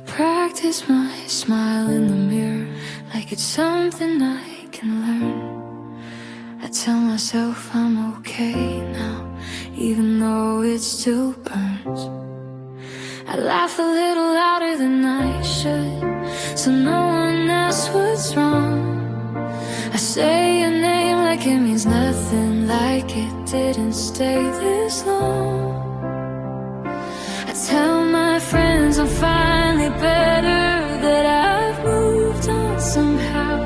practice my smile in the mirror like it's something I can learn. I tell myself I'm okay now, even though it still burns. I laugh a little louder than I should, so no one asks what's wrong. I say your name like it means nothing, like it didn't stay this long. I tell my friends I'm finally better, that I've moved on somehow,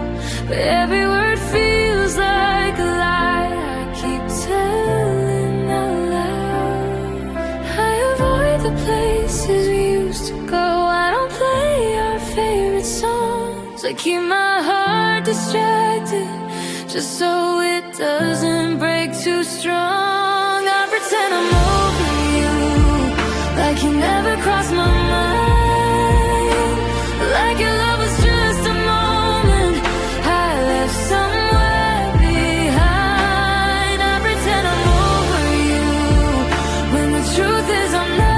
but every word feels like a lie I keep telling out loud. I avoid the places we used to go, I don't play our favorite songs. I keep my heart distracted just so it doesn't break too strong. I pretend I'm over you, like you never crossed my mind, like your love was just a moment I left somewhere behind. I pretend I'm over you, when the truth is I'm not.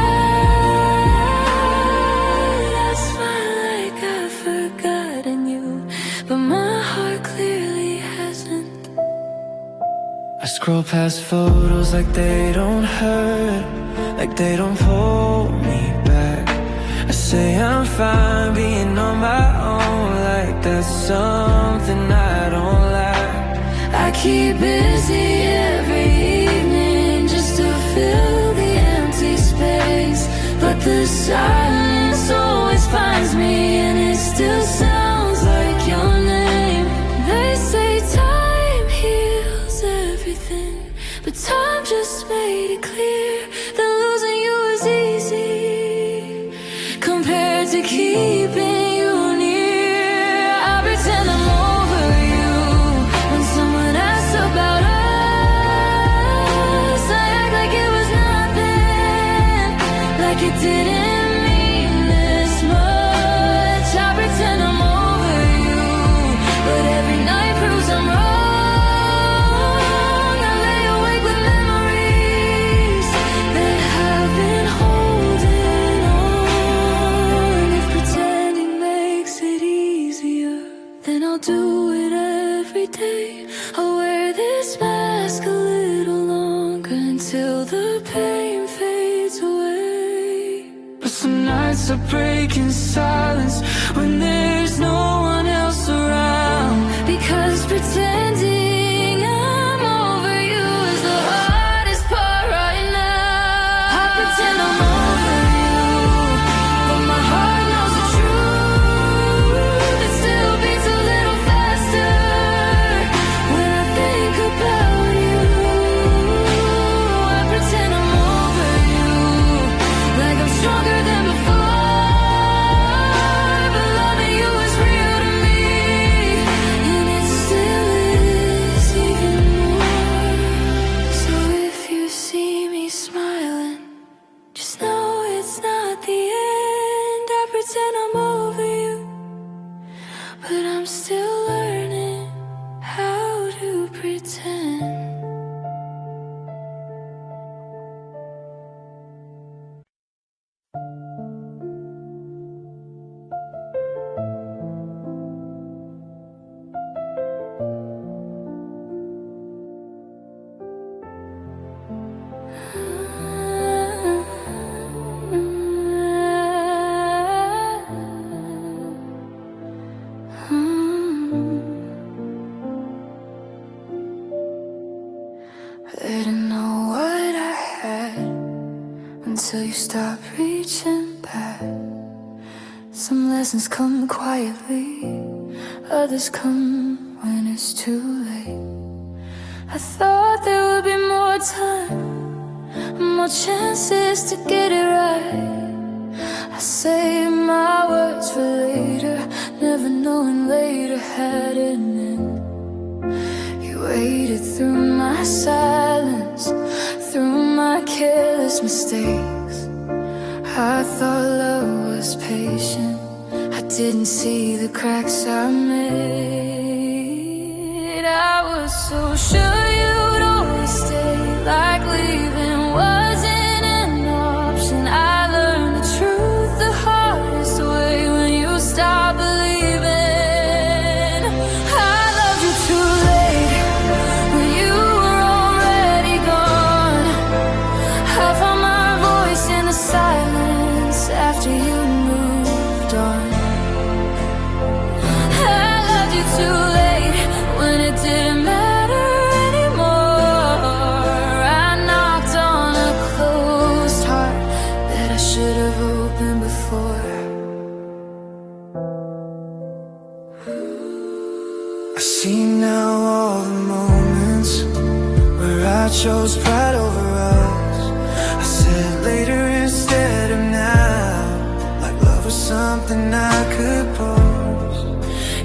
I smile like I've forgotten you, but my heart clearly hasn't. I scroll past photos like they don't hurt, like they don't hold me back. I say I'm fine being on my own, like that's something I don't like. I keep busy every evening just to fill the empty space, but the silence always finds me, and it still sounds like your name. They say time heals everything, but time just made it clear that losing you was easy compared to keeping you near. I pretend I'm over you when someone asks about us. I act like it was nothing, like it didn't mean this much. I pretend I'm over you, but every night proves I'm wrong. I lay awake with memories that have been holding on. If pretending makes it easier, then I'll do it every day. I'll wear this mask a little longer until the pain fades away. But some nights I break in silence when there's no one else around, because pretending I'm over you is the hardest part right now. I pretend I'm over you, but my heart knows the truth. It still beats a little faster when I think about you. I pretend I'm over you, like I'm stronger than before, but loving you is real to me, and it still is even more. So if you see me smiling, just know it's not the end. I pretend I'm over you, but I'm still learning how to pretend. I didn't know what I had until you stopped reaching back. Some lessons come quietly, others come when it's too late. I thought there would be more time, more chances to get it right. I saved my words for later, never knowing later had an end. You waited through my silence, through my careless mistakes. I thought love was patient, I didn't see the cracks I made. I was so sure you'd always stay, like leaving wasn't an option. I learned the truth the hardest way. I see now all the moments where I chose pride over us. I said later instead of now, like love was something I could post.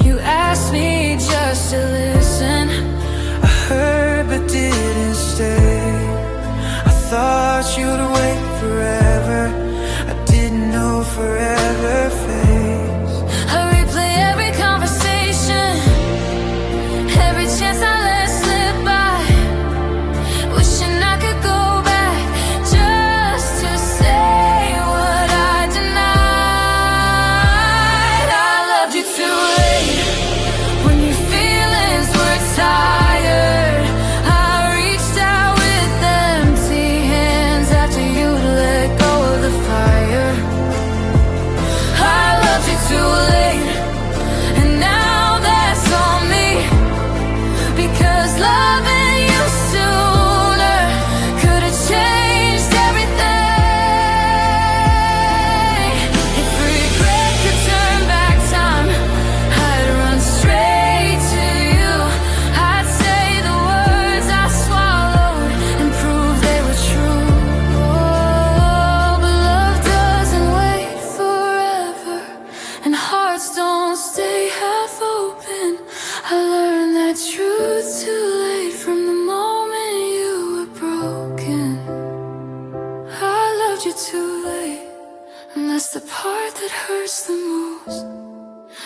You asked me just to listen, I heard but didn't stay. I thought you'd wait forever, I didn't know forever fades. I replay every conversation, every chance I let slip by, wishing I could go back just to say what I denied. I loved you too late when your feelings were tired. I reached out with empty hands after you let go of the fire. I loved you too late, and now that's on me, because loving you sooner could have changed everything. If regret could turn back time, I'd run straight to you. I'd say the words I swallowed and prove they were true. Oh, but love doesn't wait forever, and hearts don't stay half open. I learned that truth too late from the moment you were broken. I loved you too late, and that's the part that hurts the most.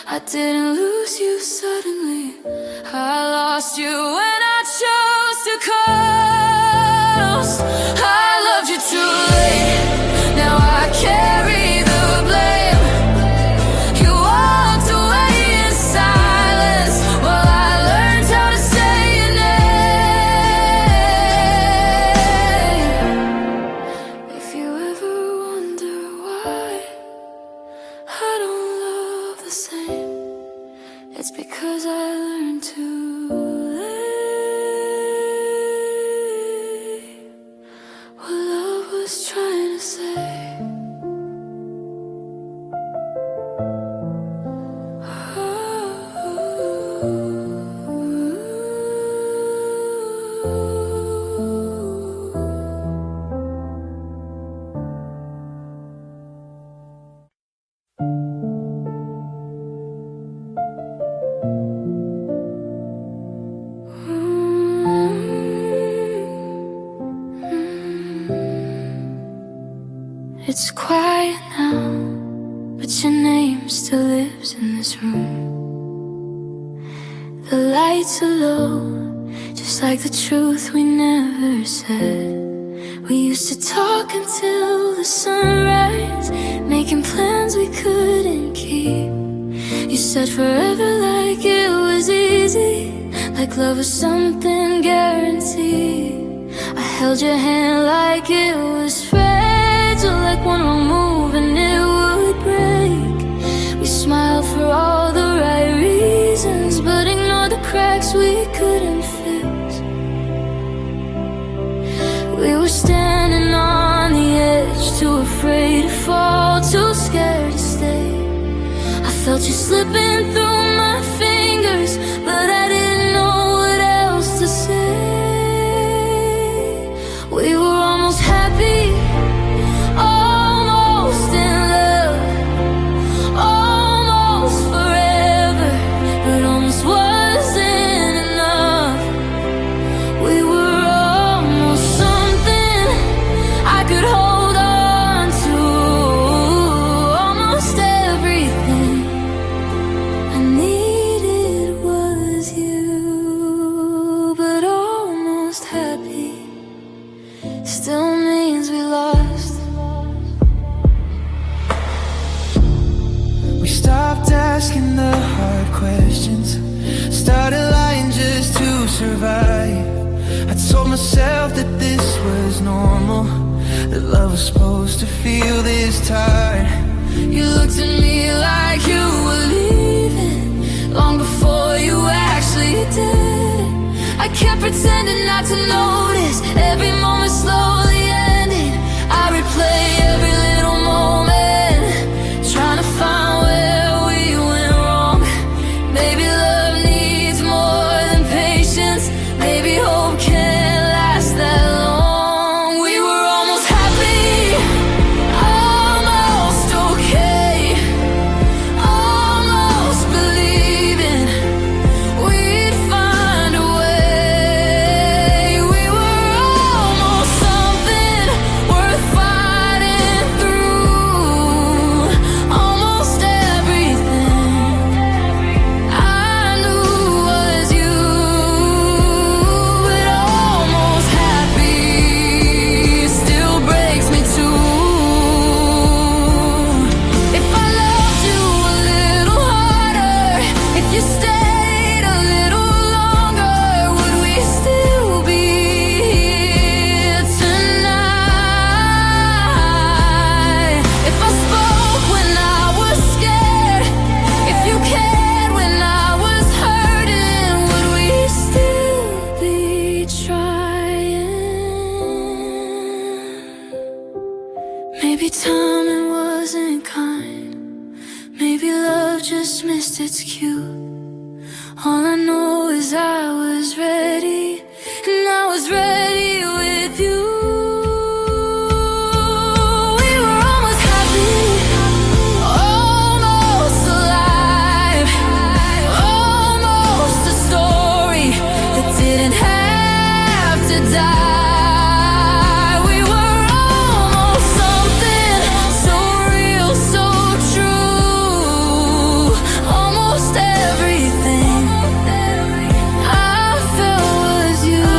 I didn't lose you suddenly, I lost you when I chose to coast. I loved you too late, now I carry the blame. You walked away in silence while I learned how to say your name. If you ever wonder why I don't love the same, it's because I learned too late what love was trying to say. It's quiet now, but your name still lives in this room. The lights are low, just like the truth we never said. We used to talk until the sunrise, making plans we couldn't keep. You said forever like it was easy, like love was something guaranteed. I held your hand like it was fragile, like one wrong move and it would break. We smiled for all the right reasons, but ignored the cracks we couldn't fix. We were standing on the edge, too afraid to fall, too scared to stay. I felt you slipping through my fingers, but I didn't know what else to say. We were almost happy, almost in love, almost forever, but almost wasn't enough. We were almost something I could hold on to, almost everything I needed was you, but almost happy still means we lost. We stopped asking the hard questions, started lying just to survive. I told myself that this was normal, that love was supposed to feel this tired. You looked at me like you were leaving, long before you actually did. I kept pretending not to notice, every moment slowly ending. I replay every little moment, trying to find where we went wrong. Maybe love needs more you stayed a little longer, would we still be here tonight? If I spoke when I was scared, if you cared when I was hurting, would we still be trying? Maybe timing wasn't kind, maybe love just missed its cue. All I know is I was ready, and I was ready with you. We were almost happy, almost alive, almost a story that didn't have to die. We were almost something so real, so true. Almost everything I felt was you.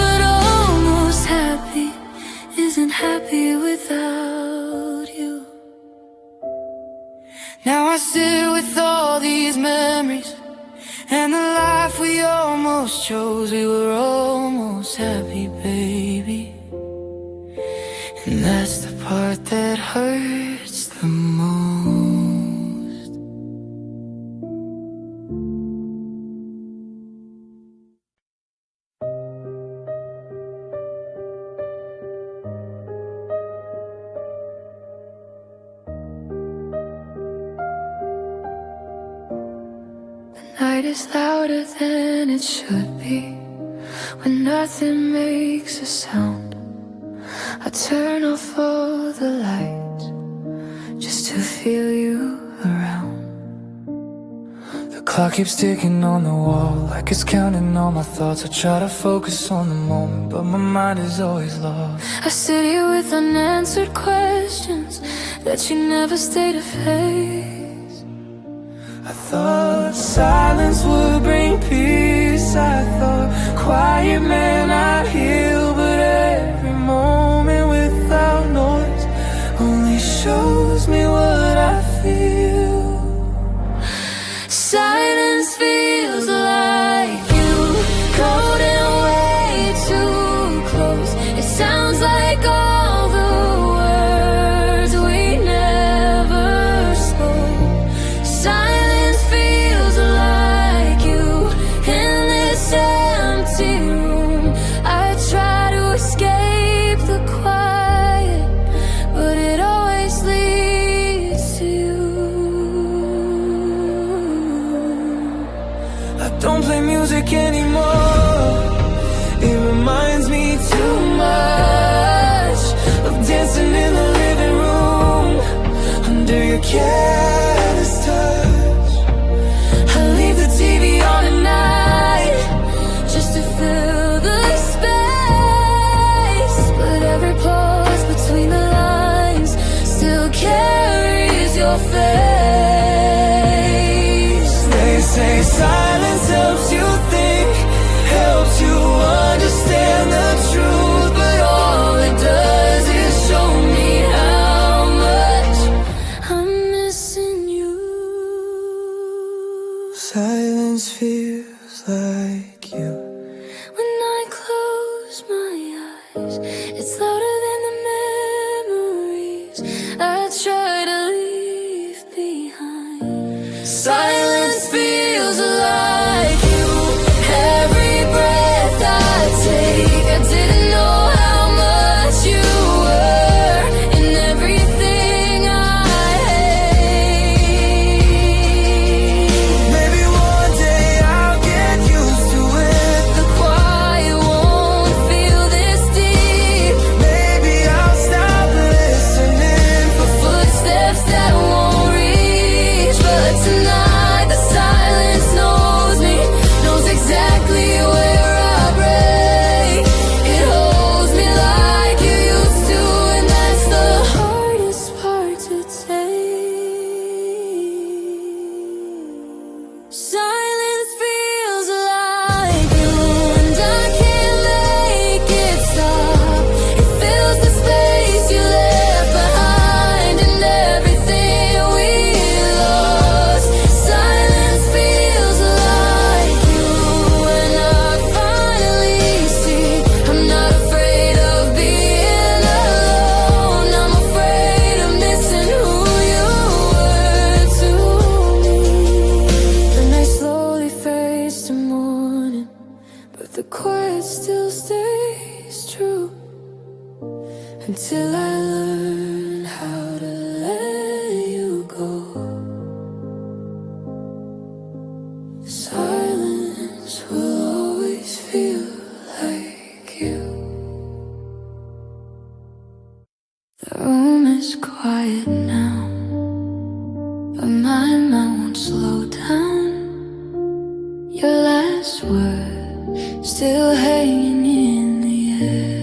But almost happy isn't happy without you. Now I sit with all these memories and the life we almost chose. We were almost happy, baby, and that's the part that hurts the most. The night is louder than it should be, when nothing makes a sound. I turn off all the lights just to feel you around. The clock keeps ticking on the wall, like it's counting all my thoughts. I try to focus on the moment, but my mind is always lost. I sit here with unanswered questions that you never stay to face. I thought silence would bring peace, I thought quiet meant I'd heal. But every moment without noise only shows me what I feel. Silence feels like you, cold and way too close. It sounds like all the words we never spoke. Silence feels like you in this empty room. I try to escape the quiet, but it always leads to you. I don't play music anymore, it reminds me too much of dancing in the living room under your careless touch. I leave the TV on at night just to fill the space, but every pause between the lines still carries your face. They say silence helps you think, helps you understand the truth, but all it does is show me how much I'm missing you. Silence feels like you. When I close my eyes, it's louder than the memories I try to leave behind. Silence feels like you. Every breath I take, I didn't know how much you were in everything I hate. Maybe one day I'll get used to it. The quiet won't feel this deep. Maybe I'll stop listening for footsteps that won't reach. But tonight until I learn how to let you go. Silence will always feel like you. The room is quiet now, but my mind won't slow down. Your last word still hanging in the air.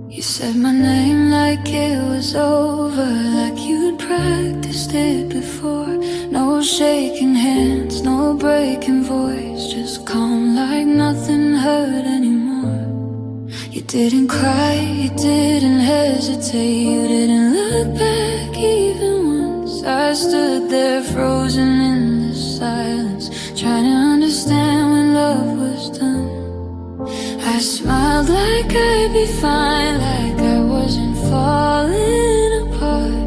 You said my name like it was over, like you'd practiced it before. No shaking hands, no breaking voice, just calm like nothing hurt anymore. You didn't cry, you didn't hesitate, you didn't look back even once. I stood there frozen in the silence, trying to understand when love was done. I smiled like I'd be fine, like I wasn't falling apart.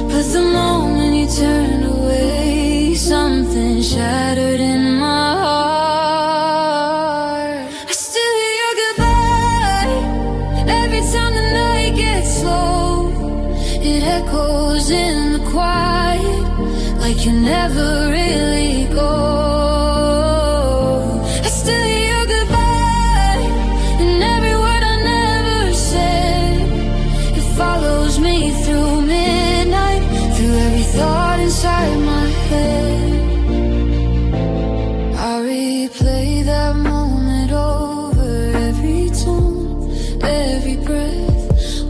But the moment you turned away, something shattered in my heart. I still hear your goodbye every time the night gets slow. It echoes in the quiet, like you never really go. I still hear your goodbye and every word I never said. It follows me through midnight, through every thought inside my head. I replay that moment over every tone, every breath,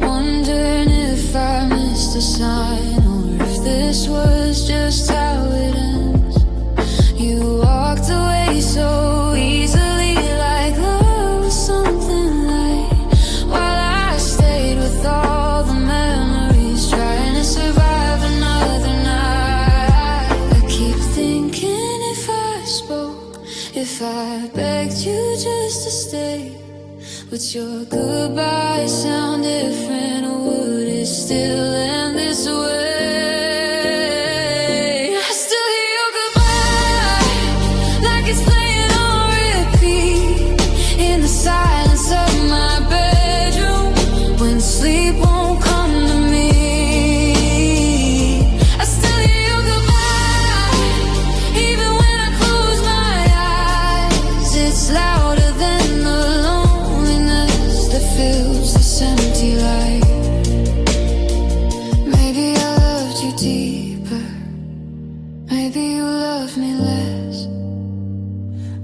wondering if I missed a sign, or if this was just how it ends. You walked away so easily, like love was something light, while I stayed with all the memories, trying to survive another night. I keep thinking if I spoke, if I begged you just to stay, would your goodbye sound different, or would it still end this way? I still hear your goodbye, like it's playing on repeat, in the silence of my bedroom, when sleep won't come to me. I still hear your goodbye, even when I close my eyes. It's louder than the loneliness that fills this empty life. Maybe I loved you deeper, maybe you loved me less.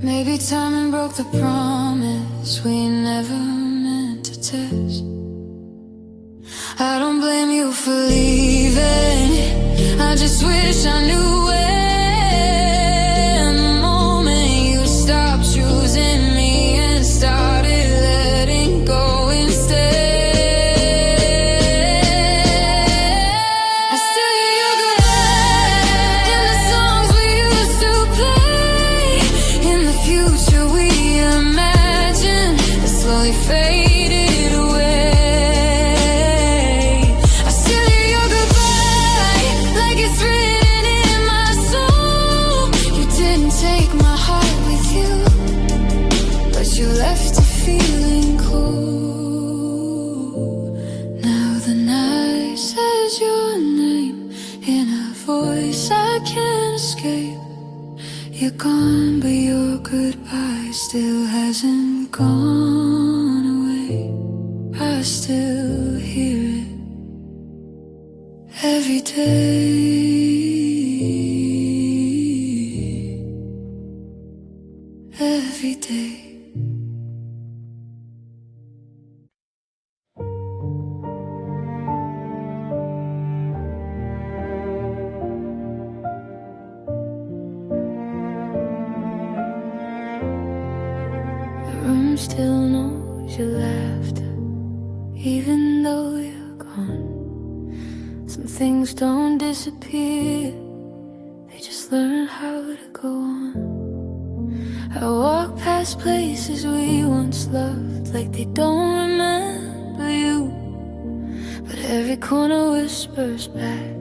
Maybe timing broke the promise we never meant to test. I don't blame you for leaving, I just wish I knew when, the moment you stopped choosing me and started letting go instead. I still hear your goodbye in the songs we used to play, in the future we imagined that slowly faded away. I still hear your goodbye, like it's written in my soul. You didn't take my heart with you, but you left it feeling cold. Now the night says your name in a voice I can't escape. You're gone, but your goodbye still hasn't gone away. I still hear it every day, every day. The room still knows your laughter, even though you're gone. Some things don't disappear, they just learn how to go on. I walk past places we once loved, like they don't remember you, but every corner whispers back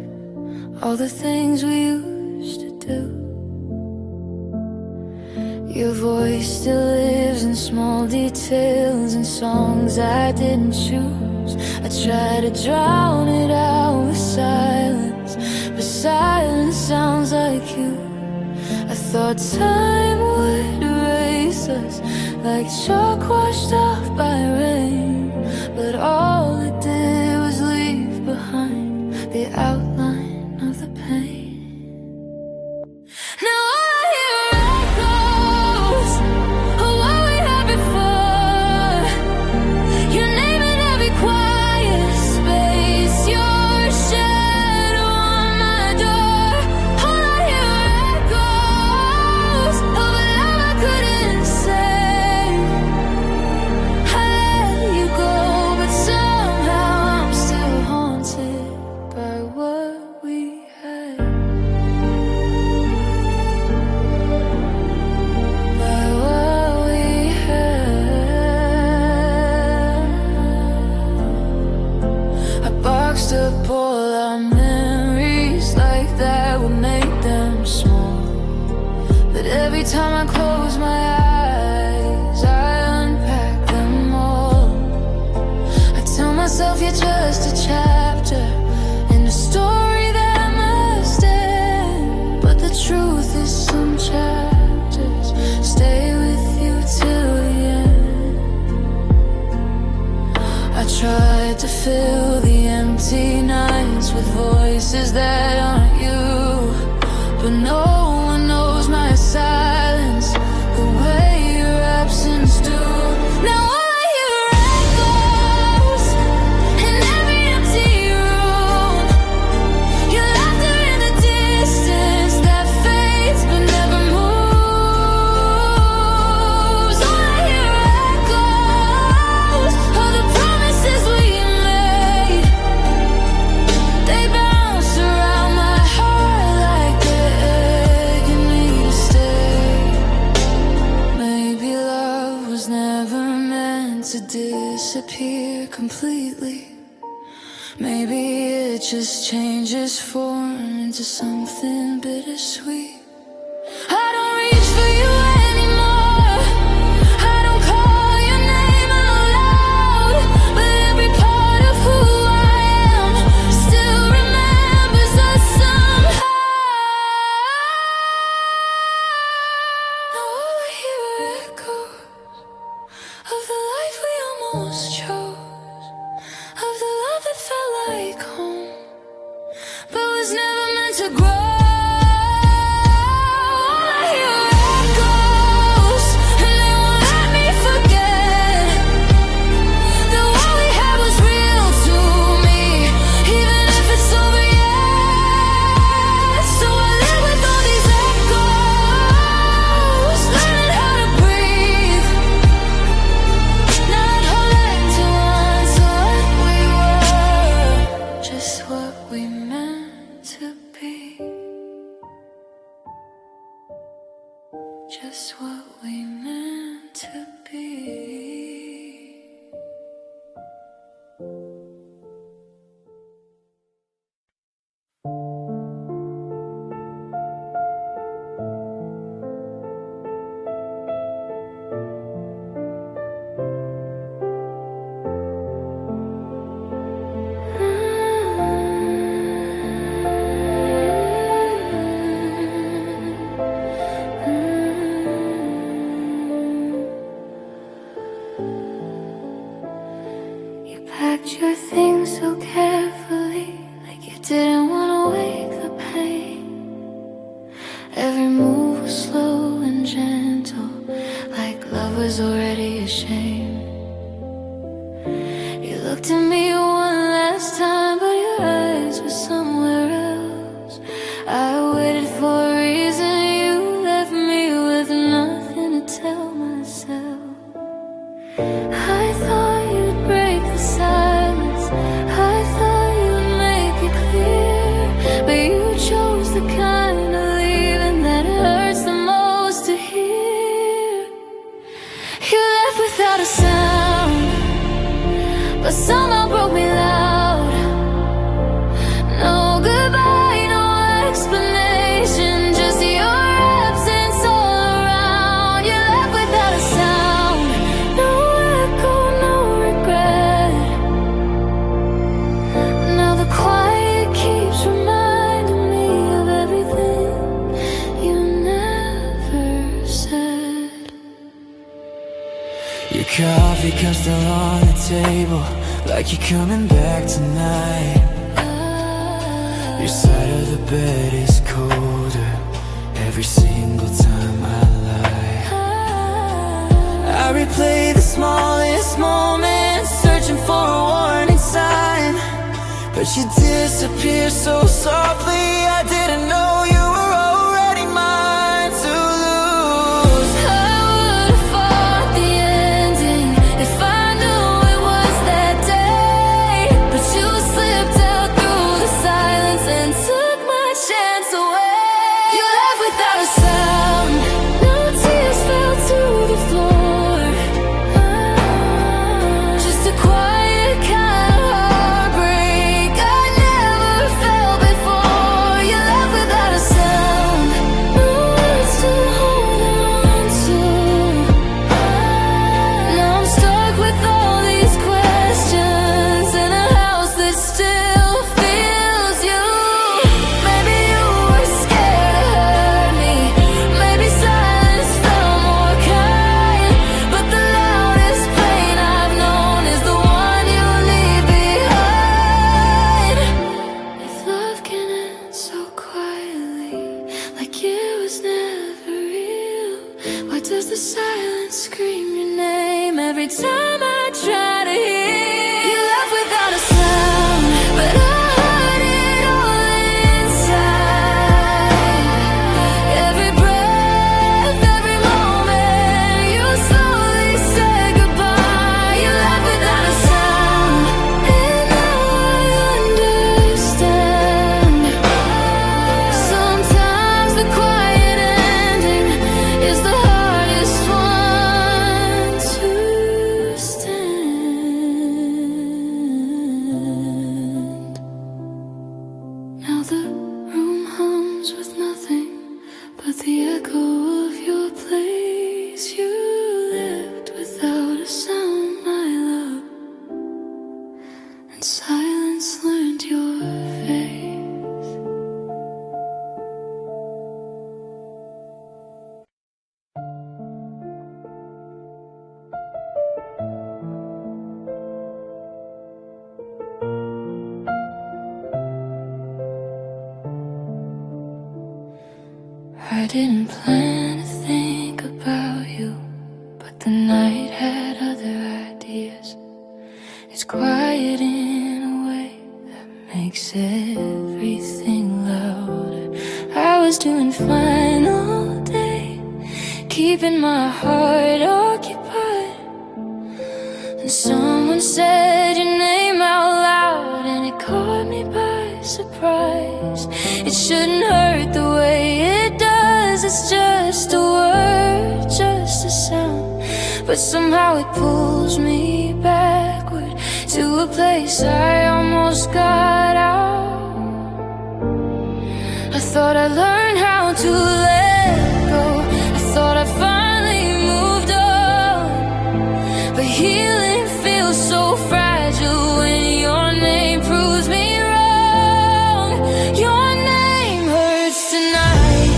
all the things we used to do. Your voice still lives in small details and songs I didn't choose. I try to drown it out with silence, but silence sounds like you. I thought time would erase us like chalk washed off by rain, but all it did was leave behind the outline of the pain. Now all I hear are echoes of what we had before. Your name in every quiet space, your shadow on my door. All I hear are echoes of a love I couldn't save. I let you go, but somehow I'm still haunted by what we had. By what we had. I boxed up all our memories like that would make them small. But every time I close my eyes, I unpack them all. I tell myself you're just a chapter in a story that must end. But the truth is some chapters stay with you till the end. I tried to fill the empty nights with voices that aren't you, but no one knows my silence the way your absence do. Now all I hear are echoes in every empty room. Your laughter in the distance that fades but never moves. All I hear are echoes of the promises we made. They bounce around my heart like they're begging me to stay. Maybe love was never meant to disappear completely. Maybe it just changes form into something bittersweet. I don't reach for you anymore. I don't call your name out loud, but every part of who I am still remembers us somehow. Now all I hear are echoes of the life we almost chose, of the love that felt like home, but was never meant to grow. All I hear are echoes, and they won't let me forget that what we had was real to me, even if it's over yet. So I live with all these echoes, learning how to breathe, not holding to on to what we were, just what we meant to be, just what we meant to be. You packed your things so carefully, like you didn't want to wake the pain. Every move was slow and gentle, like love was already a shame. You looked at me one last time, but your eyes were somewhere else. I waited for a reason, you left me with nothing to tell myself. I thought you'd break the silence, I thought you'd make it clear, but you chose the kind of leaving that hurts the most to hear. You left without a sound, but somehow broke me loud. No goodbye, no explanation, Coffee cups still on the table, like you're coming back tonight. Your side of the bed is colder every single time I lie. I replay the smallest moments, searching for a warning sign, but you disappear so softly. I didn't know you were already mine to lose. I would've fought the ending if I knew it was that day, but you slipped out through the silence and took my chance away. You left without a sound, no tears fell to the floor. Just a quiet kind of heartbreak I never felt before. You left without a sound, no words to hold on to. Now I'm stuck with all these questions in a house that still feels you. Maybe you were scared to hurt me, maybe silence felt more kind, but the loudest pain I've known is the one you leave behind. If love can end so quietly, like it was never real, why does the silence scream your name every time I try to hear? You left without a sound, but I heard it all inside. Every breath, every moment, you slowly said goodbye. You left without a sound, and now I understand. Sometimes the quiet ending is the hardest one to stand. Now the room hums with nothing but the echo of your place. You left without a sound, my love, and silence learned your face. I didn't plan to think about you, but the night had other ideas. It's quiet in a way that makes everything louder. I was doing fine all day, keeping my heart occupied, and someone said your name out loud, and it caught me by surprise. It shouldn't hurt the way it does, it's just a word, just a sound, but somehow it pulls me backward to a place I almost got out. I thought I learned how to let go, I thought I finally moved on, but healing feels so fragile when your name proves me wrong. Your name hurts tonight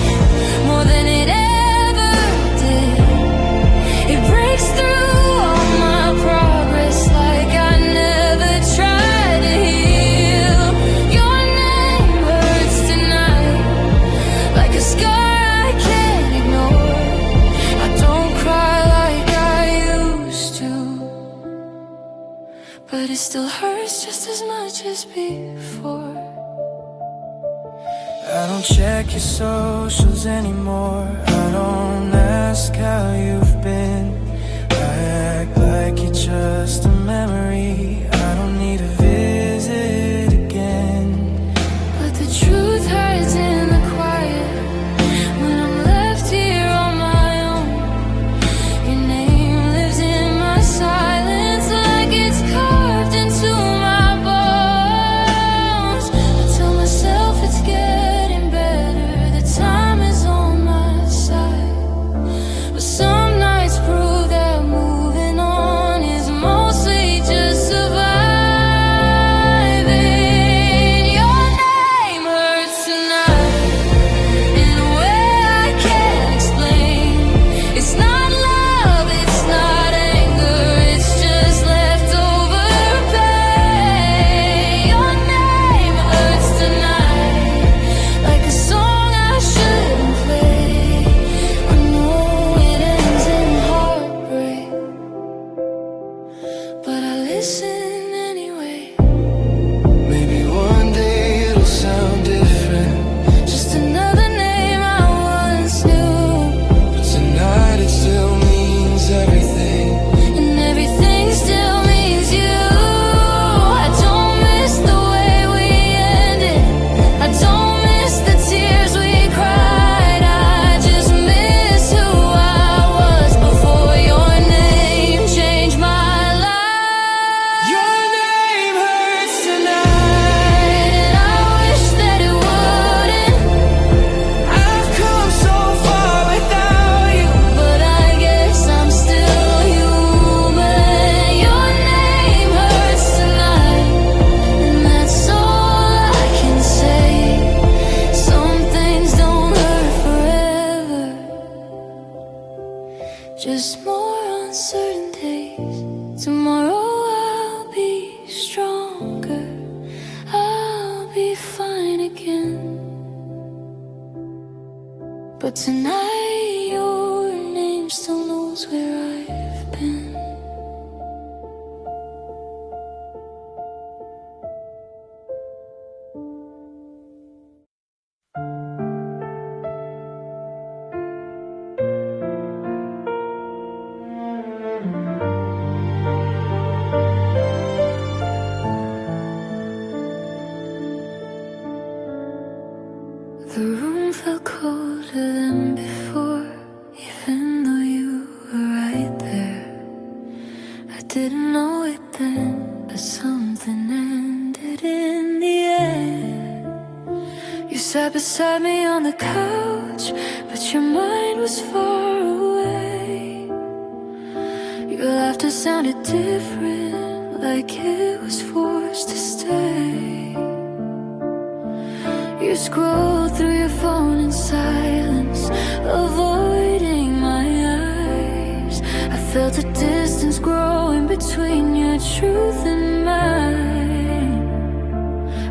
more than it ever did. It breaks through all my progress like I never tried to heal. Your name hurts tonight like a scar I can't ignore. I don't cry like I used to, but it still hurts just as much as before. I don't check your socials anymore, I don't ask how you've been. I act like you're just a memory, I don't need to visit again. But the truth hides in the quiet when I'm left here on my own. Your name lives in my silence like it's carved into my bones. I tell myself it's getting better, the time is on my side, but some nights prove that moving on is mostly just survival. just more uncertain days. Tomorrow I'll be stronger, I'll be fine again. But tonight your name still knows where I've been. The room felt colder than before, even though you were right there. I didn't know it then, but something ended in the air. You sat beside me on the couch, but your mind was far away. Your laughter sounded different, like it was forced to stay. You scrolled through your phone in silence, avoiding my eyes. I felt a distance growing between your truth and mine.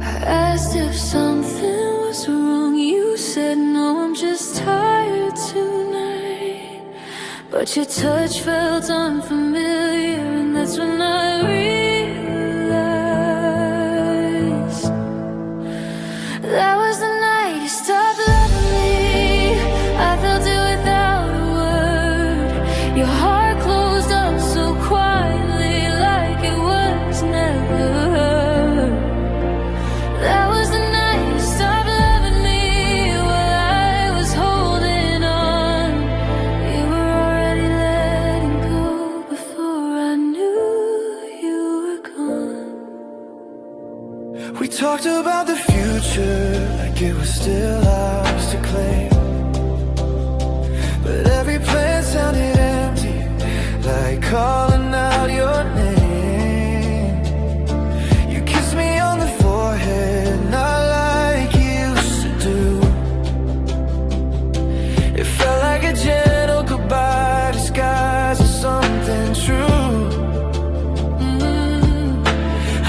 I asked if something was wrong. You said no, I'm just tired tonight. But your touch felt unfamiliar, and that's when I realized that was the night you stopped loving me. I felt it without a word. Your heart closed up so quietly, like it was never heard. That was the night you stopped loving me, while I was holding on. You were already letting go before I knew you were gone. We talked about the future like it was still ours to claim, but every plan sounded empty, like calling out your name. You kissed me on the forehead, not like you used to do. It felt like a gentle goodbye disguised as something true.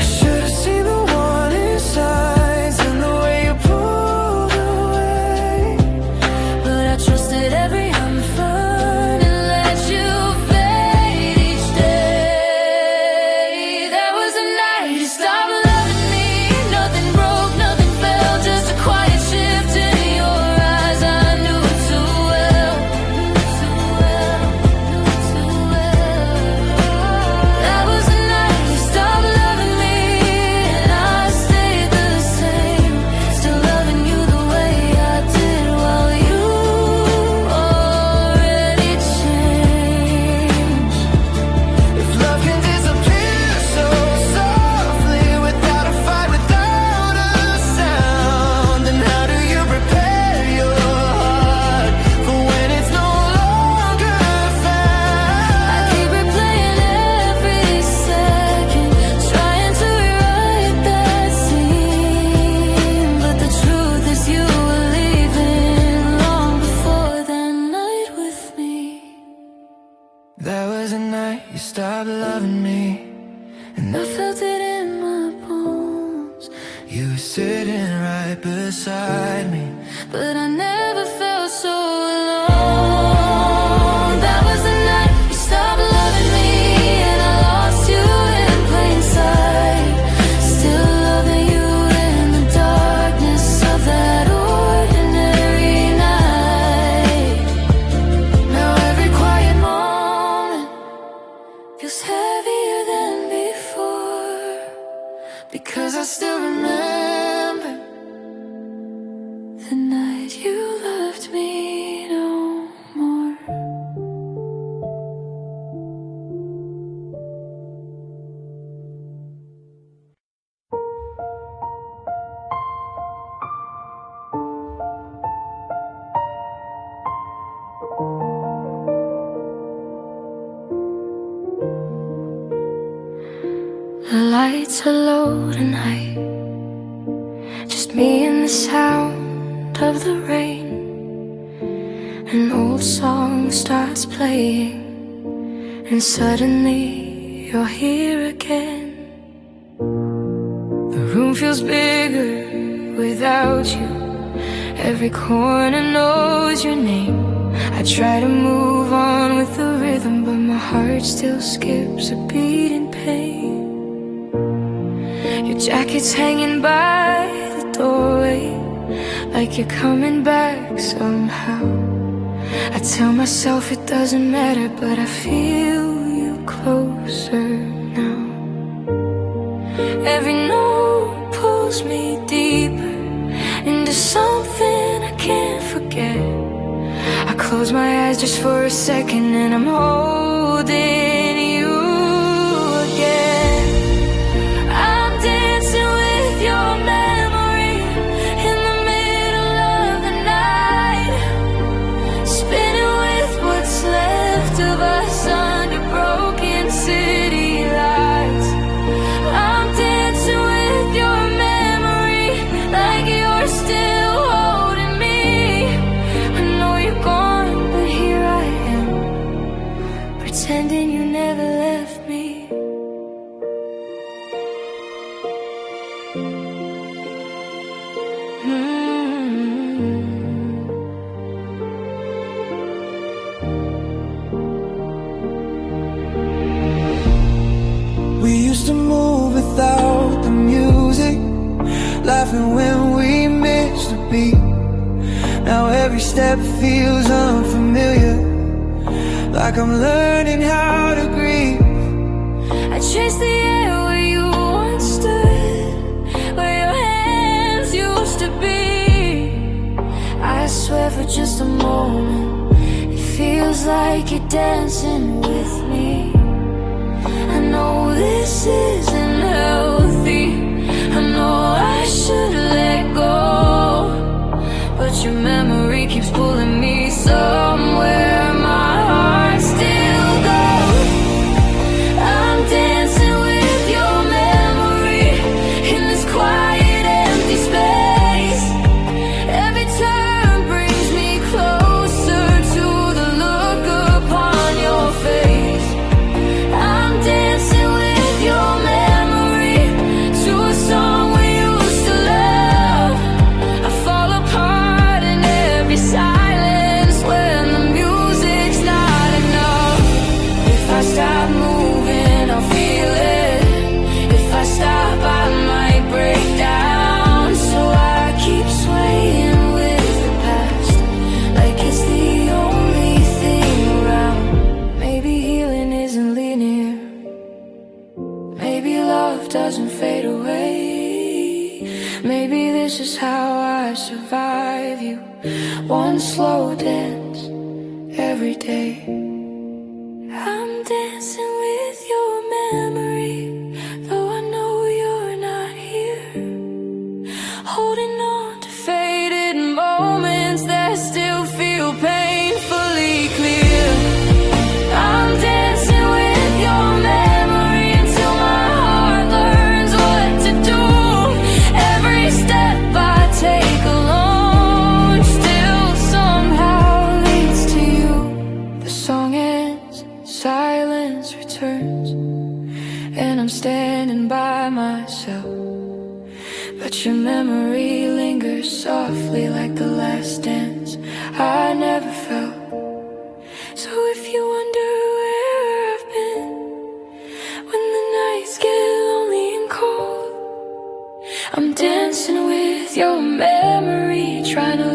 I should have seen the warning signs in the way you pulled away, But I trusted every unfun and let you fade each day. That was the night you stopped loving me. Nothing broke, nothing fell, just a quiet shift in your eyes. I knew it too well, too well, too well. That was the night you stopped loving me, and I stayed the same, still loving you the way I did while you already changed. if love can disappear so softly, without a fight, without a sound, then how do you prepare your heart for when it's no longer found? I keep replaying every second, trying to rewrite that scene. But the truth is you were leaving long before that night with me. That was the night you stopped loving me, and I felt it in my bones, you were sitting right beside me. but I never felt so alone. That was the night you stopped loving me, and I lost you in plain sight. Still loving you in the darkness of that ordinary night. Now every quiet moment feels heavier than before, because I still remember the night you loved me no more. The lights are low tonight, just me and the sound of the rain. An old song starts playing, and suddenly you're here again. The room feels bigger without you. Every corner knows your name. I try to move on with the rhythm, but my heart still skips a beat in pain. Your jacket's hanging by the doorway, like you're coming back somehow. I tell myself it doesn't matter, but I feel you closer now. Every note pulls me deeper into something I can't forget. I close my eyes just for a second and I'm holding you again. I'm dancing with your memory in the middle of the night, spinning with what's left of us under broken city lights. I'm dancing with your memory like you're still holding me. I know you're gone, but here I am, pretending you never left me. We used to move without the music, laughing when we missed a beat. Now every step feels unfamiliar, like I'm learning how to grieve. I chase the air where you once stood, where your hands used to be. I swear for just a moment, it feels like you're dancing with me. I know this isn't healthy, I know I should let go, but your memory keeps pulling me somewhere my heart still goes. I'm dancing with your memory in this quiet empty space. Every turn brings me closer to the look upon your face. I'm dancing with your memory to a song we used to love. I fall apart in every silence when the music's not enough. If I stop moving, I'll feel it. If I stop, I might break down. So I keep swaying with the past, like it's the only thing around. Maybe healing isn't linear, maybe love doesn't fade away. Maybe this is how I survive you, one slow dance every day. I'm dancing with your memory, though I know you're not here, holding on to faded moments that still feel painfully clear. I'm dancing with your memory until my heart learns what to do. Every step I take alone still somehow leads to you. The song ends, silence returns, and I'm standing by myself, but your memory lingers softly like the last dance I never felt. So if you wonder where I've been when the nights get lonely and cold, I'm dancing with your memory, trying to